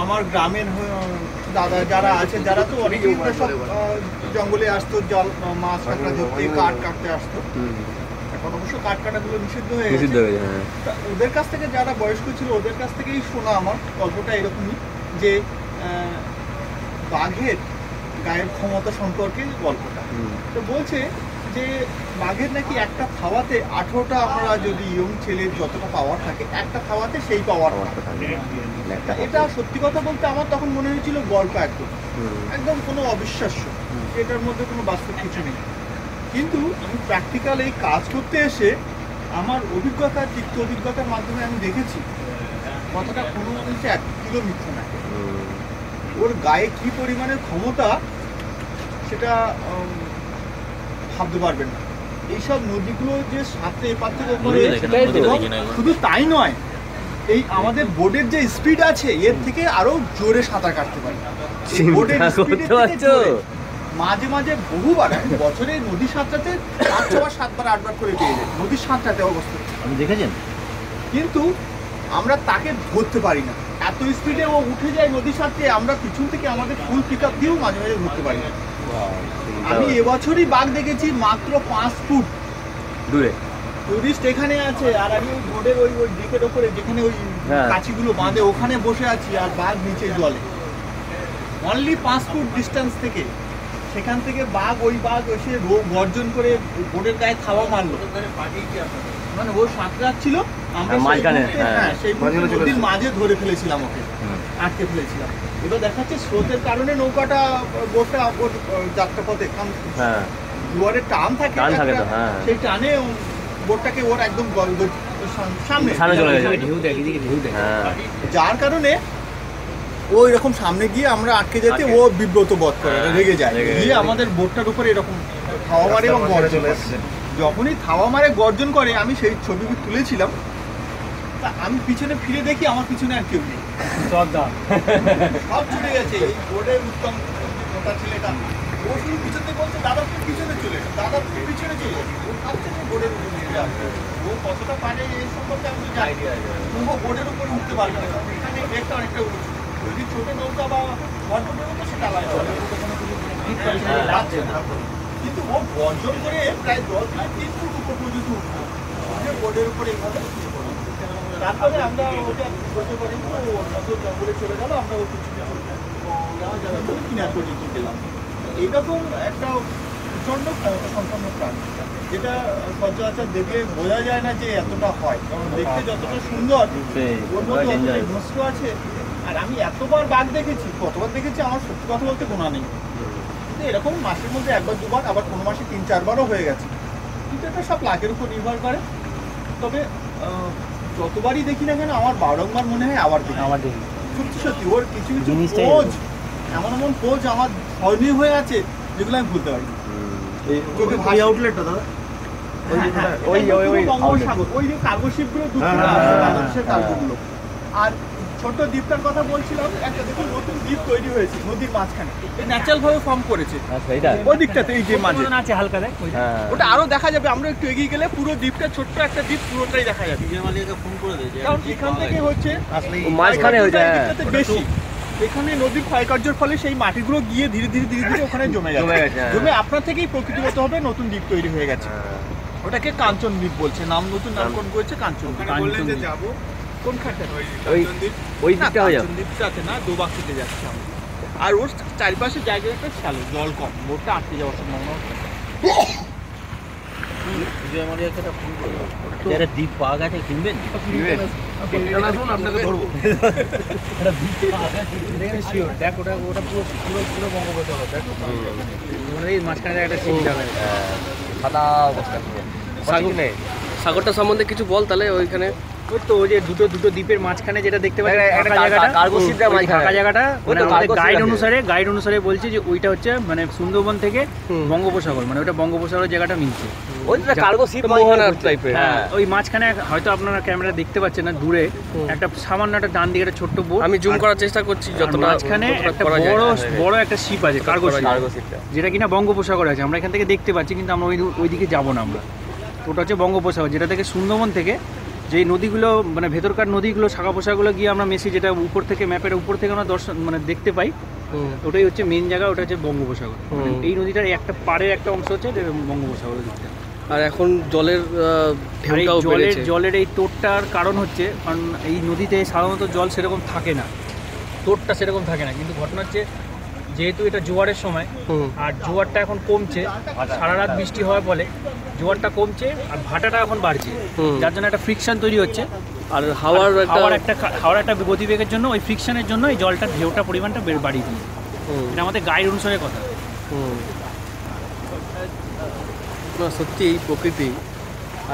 আমার গ্রামের দাদা যারা আছে, যারা তো অনেকেই সব জঙ্গলে আসতো, জল মাছ কাঁকড়া ধরতে, কাঠ কাটতে আসতো। এখন অবশ্য কাঠ কাটাগুলো নিষিদ্ধ হয়ে গেছে। ওদের কাছ থেকে যারা বয়স্ক ছিল ওদের কাছ থেকেই শোনা আমার গল্পটা এরকমই, যে বাঘের গায়ের ক্ষমতা সম্পর্কে গল্পটা। তো বলছে যে বাঘের নাকি একটা থাওয়াতে 18টা, আমরা যদি ইয়ং ছেলের যতটা পাওয়ার থাকে একটা থাওয়াতে সেই পাওয়ার থাকে। এটা সত্যি কথা বলতে আমার তখন মনে হয়েছিল গল্প, একদম কোনো অবিশ্বাস্য, এটার মধ্যে কোনো বাস্তব কিছু নেই। কিন্তু আমি প্র্যাকটিক্যাল এই কাজ করতে এসে আমার অভিজ্ঞতা, তিক্ত অভিজ্ঞতার মাধ্যমে আমি দেখেছি কথাটা কোনো হচ্ছে 1 কিলো মিথ্যা না। ওর গায়ে কি পরিমাণের ক্ষমতা সেটা ভাবতে পারবেন না। এইসব নদীগুলো যে সাথে এপার থেকে ওপরে, শুধু তাই নয়, এই আমাদের বোটের যে স্পিড আছে এর থেকে আরো জোরে সাঁতার কাটতে পারে। মাঝে মাঝে বহুবার বছরে নদী সাঁতরাতে 5-6বার 7বার 8বার করে পেয়ে যায় নদীর সাঁতরাতে অবস্থা, আপনি দেখেছেন। কিন্তু আমরা তাকে ধরতে পারি না, এত স্পিডে ও উঠে যায় নদী সাঁতরে, আমরা পিছন থেকে আমাদের ফুল পিক আপ দিয়েও মাঝে মাঝে ধরতে পারি না। আমি এবছরই বাঘ দেখেছি মাত্র 5 ফুট দূরে। টুরিস্ট এখানে আছে আর আমি ওই বোর্ডের ওই দিকের ওপরে যেখানে ওই কাছিগুলো বাঁধে ওখানে বসে আছি, আর বাঘ নিচে জলে অনলি 5 ফুট ডিস্টেন্স থেকে। সেখান থেকে ওই বাঘ এসে গর্জন করে বোর্ডের গায়ে থাওয়া মারলো, মানে ও সাঁতরাচ্ছিল, আমরা সেই নদীর মাঝে ধরে ফেলেছিলাম, ওকে আটকে ফেলেছিলাম। এবার দেখাচ্ছে স্রোতের কারণে নৌকাটা, বোটটা ওর যাত্রাপথে জোয়ারের টান থাকে, সেই টানে বোটটাকে ওর একদম সামনে চলে গেছে, যার কারণে ও এরকম সামনে গিয়ে আমরা আটকে যেতে ও বিব্রত বোধ করে, রেগে যায়, গিয়ে আমাদের বোটটার উপরে এরকম থাওয়া মারে এবং গর্জন করে। যখনই থাওয়া মারে গর্জন করে, আমি সেই ছবিগুলো তুলেছিলাম, তা আমি পিছনে ফিরে দেখি আমার পিছনে আর কেউ নেই, সব ছুটে গেছে। এই বোর্ডের উত্তম মোটা ছেলেটা, ও শুধু পিছনে বলছে দাদা তুমি পিছনে চলে, দাদা তুমি পিছনে চলে গেছে। ও ভাবছে যে বোর্ডের উপরে নিয়ে যাবে, ও কতটা পারে এই সম্পর্কে আমি জানি, তবুও বোর্ডের উপরে উঠতে পারবে না, এখানে একটা অনেকটা উঠছে। যদি ছোট নৌকা বা গল্পের নৌকা সেটা আলাদা, কিন্তু ও গর্জন করে প্রায় 10-3 ফুট উপর পর্যন্ত উঠছে বোর্ডের উপরে এইভাবে। তারপরে আমরা ওটা করতে পারি, ও নতুন জঙ্গলে চলে গেল, আমরা ও কিছু কিনার পর্যন্ত গেলাম। এইরকম একটা প্রচণ্ড ক্ষমতা সম্পন্ন প্রাণী, যেটা সচরাচর দেখলে বোঝা যায় না যে এতটা হয়, কারণ দেখতে যতটা সুন্দর ওর মধ্যে অতটা হিংস্র আছে। আর আমি এতবার বাঘ দেখেছি, কতবার দেখেছি আমার সত্যি কথা বলতে গোনা নেই, কিন্তু এরকম মাসের মধ্যে 1বার 2বার, আবার কোনো মাসে 3-4বারও হয়ে গেছে। কিন্তু এটা সব লাখের উপর নির্ভর করে। তবে যতবারই দেখি না কেন আমার বারংবার মনে হয় আবার দেখি। সত্যি সত্যি ওর কিছু কিছু পোজ, এমন পোজ আমার স্মরণীয় হয়ে আছে, যেগুলো আমি ভুলতে পারি। আউটলেটটা দাদা বঙ্গোপসাগর, ওই যে কার্গো শিপগুলো বাংলাদেশের কার্গোগুলো। আর ছোট দ্বীপটার কথা বলছিলাম, একটা দেখুন নতুন দ্বীপ তৈরি হয়েছে নদীর মাঝখানে, ন্যাচারাল ভাবে ফর্ম করেছে ওই দিকটাতে, এই যে মাঝে আছে হালকা দেখ, ওটা আরো দেখা যাবে। আমরা একটু এগিয়ে গেলে পুরো দ্বীপটা, ছোট্ট একটা দ্বীপ, পুরোটাই দেখা যাবে। ফোন করে দেয়, কারণ এখান থেকে হচ্ছে মাঝখানে হয়ে যায় বেশি, এখানে নদীর ক্ষয়কার্যের ফলে সেই মাটিগুলো গিয়ে ধীরে ধীরে ওখানে জমে জমে আপনার থেকেই প্রকৃতিগত হবে নতুন দ্বীপ তৈরি হয়ে গেছে। ওটাকে কাঞ্চন দ্বীপ বলছে, নতুন নামকরণ করেছে কাঞ্চন। যাবো কোনখানটা? ওই দিকটা হয়ে যাবে, দ্বীপটাতে না, দোবাক্সিতে যাচ্ছে। আর ওর চারপাশে জায়গাটা শ্যালো, জল কম, বোটটা আটকে যাওয়ার সম্ভাবনা। দ্বীপ পাওয়া গেছে, কিনবেন? আপনাকে ধরবো। দেখ ওটা পুরো বঙ্গোপসাগর, দেখ এই মাঝখানে একটা সাদা অবস্থা। সাগরটা সম্বন্ধে কিছু বল তাহলে। ওইখানে ওই তো ওই যে দুটো দ্বীপের মাঝখানে যেটা দেখতে পাচ্ছি, ফাঁকা জায়গাটা, গাইড অনুসারে বলছে যে ওইটা হচ্ছে মানে সুন্দরবন থেকে বঙ্গোপসাগর, মানে ওটা বঙ্গোপসাগর জায়গাটা মিলছে। ওই মাঝখানে হয়তো আপনারা ক্যামেরা দেখতে পাচ্ছেন না, দূরে একটা সামান্য একটা ডান দিকে একটা ছোট্ট বোট, আমি জুম করার চেষ্টা করছি, যতটা মাঝখানে একটা বড় একটা শিপ আছে, কার্গো শিপ, যেটা কিনা বঙ্গোপসাগর আছে। আমরা এখান থেকে দেখতে পাচ্ছি, কিন্তু আমরা ওই দিকে যাবো না আমরা। ওটা হচ্ছে বঙ্গোপসাগর, যেটা থেকে সুন্দরবন থেকে যেই নদীগুলো মানে ভেতরকার নদীগুলো শাখা পোশাকগুলো গিয়ে আমরা মেশি, যেটা উপর থেকে ম্যাপের উপর থেকে আমরা দর্শন মানে দেখতে পাই, ওটাই হচ্ছে মেন জায়গা, ওটা হচ্ছে বঙ্গোপসাগর। এই নদীটার একটা পাড়ের একটা অংশ হচ্ছে বঙ্গোপসাগরের দিকটা। আর এখন জলের ঢেউটাও বেড়েছে। জলের এই তোড়টার কারণ হচ্ছে, কারণ এই নদীতে সাধারণত জল সেরকম থাকে না, তোড়টা সেরকম থাকে না, কিন্তু ঘটনা হচ্ছে যেহেতু এটা জোয়ারের সময় আর জোয়ারটা এখন কমছে, সারা রাত বৃষ্টি হওয়ার ফলে জোয়ারটা কমছে আর ভাটাটা এখন বাড়ছে, যার জন্য একটা ফ্রিকশন তৈরি হচ্ছে। আর হাওয়ার একটা গতিবেগের জন্য, ওই ফ্রিকশনের জন্য এই জলটা ঢেউটা পরিমাণটা বাড়িয়ে দিয়েছে। এটা আমাদের গাইড অনুসারে কথা। সত্যি এই প্রকৃতি।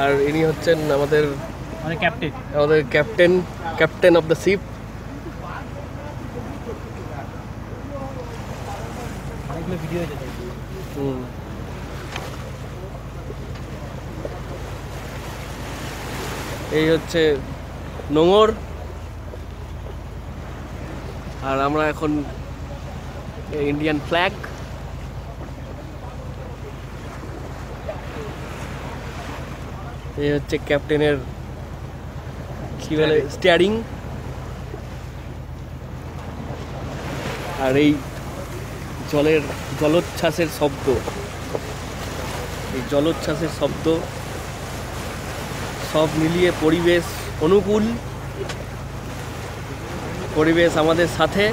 আর ইনি হচ্ছেন আমাদের ক্যাপ্টেন অফ দ্য শিপ। এই হচ্ছে নোঙর। আর আমরা এখন ইন্ডিয়ান ফ্ল্যাগ। এই হচ্ছে ক্যাপ্টেনের কি বলে স্টিয়ারিং। আর এই জলোচ্ছ্বাসের শব্দ, এই জলোচ্ছ্বাসের শব্দ সব মিলিয়ে পরিবেশ অনুকূল, পরিবেশ আমাদের সাথে।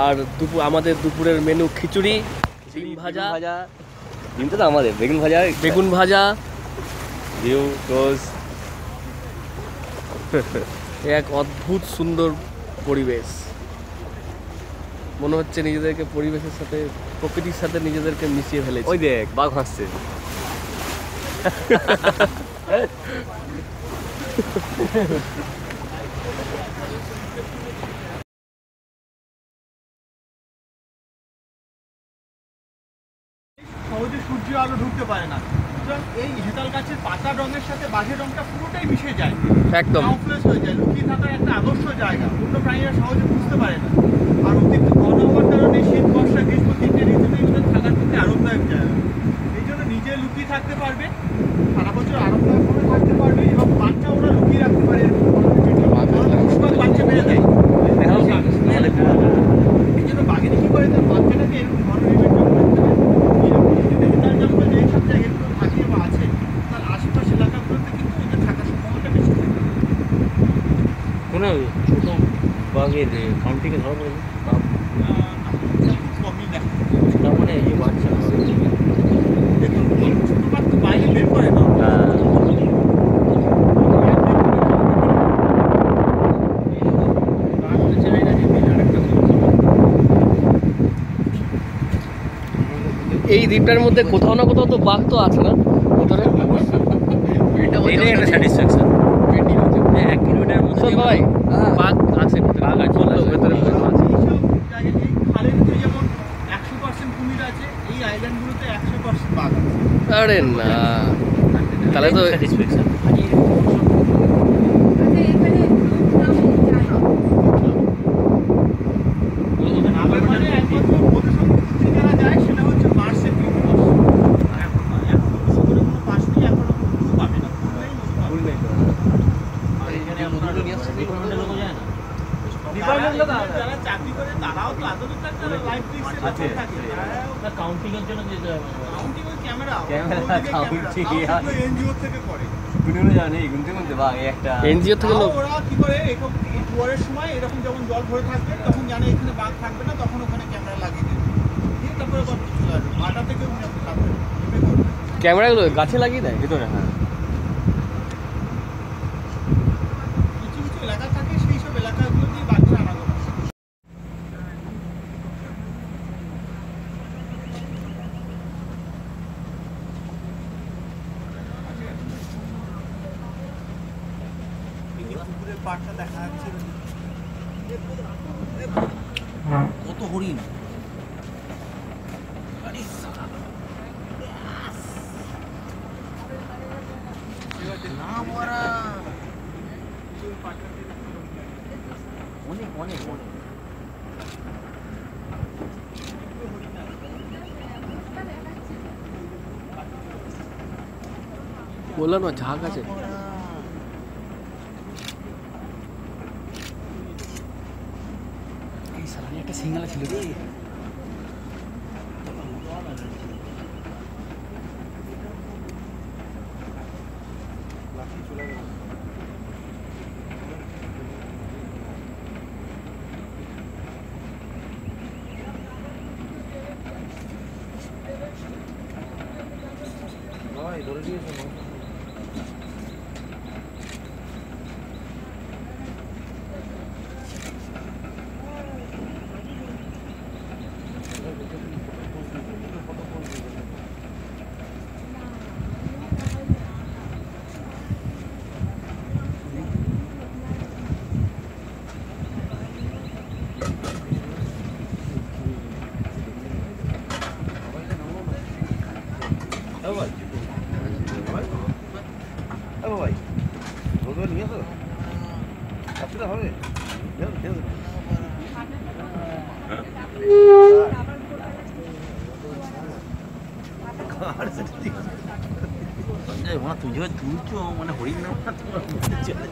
আর আমাদের দুপুরের মেনু খিচুড়ি, ডিম ভাজা, ডিমটা তো আমাদের, বেগুন ভাজা, ডিউ টোস্ট। এক অদ্ভুত সুন্দর পরিবেশ। মনে হচ্ছে নিজেদেরকে পরিবেশের সাথে, প্রকৃতির সাথে নিজেদেরকে মিশিয়ে ফেলেছে। ওই দেখ বাঘ হাসছে। সহজে সূর্য আলো ঢুকতে পারে না, সুতরাং এই হেতাল গাছের পাতার রঙের সাথে বাঘের রঙটা পুরোটাই মিশে যায়, একদম কাউন্সলেস হয়ে যায়, লুকিয়ে থাকার একটা আদর্শ জায়গা, অন্য প্রাণীরা সহজে বুঝতে পারে না। আর অতিরিক্ত ঘন হওয়ার কারণে শীত, বর্ষা, গ্রীষ্ম তিনটে ঋতুতেই ওদের থাকার পক্ষে আরামদায়ক জায়গা। এই জন্য নিজে লুকিয়ে থাকতে পারবে, সারা বছর আরামদায়কভাবে থাকতে পারবে, এবং বাচ্চা ওরা লুকিয়ে রাখতে পারে। বাচ্চা বেড়ে দেয়, এই জন্য বাঘিনী কি করে তার বাচ্চাটাকে এরকম ঘন জঙ্গল যেই সব জায়গাগুলো থাকে বা আছে, তার আশেপাশ এলাকাগুলোতে কিন্তু ওদের থাকার সম্ভাবনাটা বেশি থাকে। কোনো ছোট বাঘের কাউন্টিংয়ে ধরা পড়েছে? খুব কমই দেখা সেটা মানে এই বাচ্চা দেখুন, ছোট বাঘ তো বাইরে বের করে না। এই দ্বীপটার মধ্যে কোথাও না কোথাও তো বাঘ তো আছে না ভিতরে? এটাই একটা স্যাটিসফ্যাকশন। 1 কিলোমিটার মধ্যে ভাই বাঘ আছে, বাঘ আছে, ভেতরে এইসব জায়গায় এই খালেতে যেমন 100% কুমির আছে, এই আইল্যান্ডগুলোতে 100% বাঘ আছে। আরে না, তাহলে তো স্যাটিসফ্যাকশন। আমার মানে একমাত্র মধুসূদন যারা যায় সেটা হচ্ছে মার্সে পিকনিক। এখন মধুসূদনের কোনো পাশ নেই, এখনো মধু পাবে না, ফুল নেই মধু পাবে। আর এখানে আপনার ডিপার্টমেন্টের লোক যায় না? যারা চাকরি করে তারাও তো আদতে একটা লাইফ আছে। থাকে। কাউন্টিংয়ের জন্য যেতে হবে। কাউন্টিং ওই ক্যামেরা কাউন্টিং এনজিও থেকে করে। গুনগুনো জানে গুনতে গুনতে বাঘ একটা এনজিও থেকে লোক। ওরা কি করে এরকম জোয়ারের সময় এরকম যখন জল ভরে থাকবে তখন জানে এখানে বাঘ থাকবে না, তখন ওখানে ক্যামেরা লাগিয়ে দেবে, দিয়ে তারপরে আবার চলে আসবে। ভাটা থেকে ক্যামেরাগুলো গাছে লাগিয়ে দেয় ভিতরে। হ্যাঁ, কিছু কিছু এলাকা থাকে, সেই সব এলাকাগুলো দিয়ে বাঘের আনাগোনা। পুকুরের পাড়টা দেখা যাচ্ছে, কত হরিণ। অনেক অনেক অনেক। বললাম না ঝাঁক আছে। সামনে একটা সিঙ্গালা ছিল রে। তুই তুলছো মানে হরিণ না চলে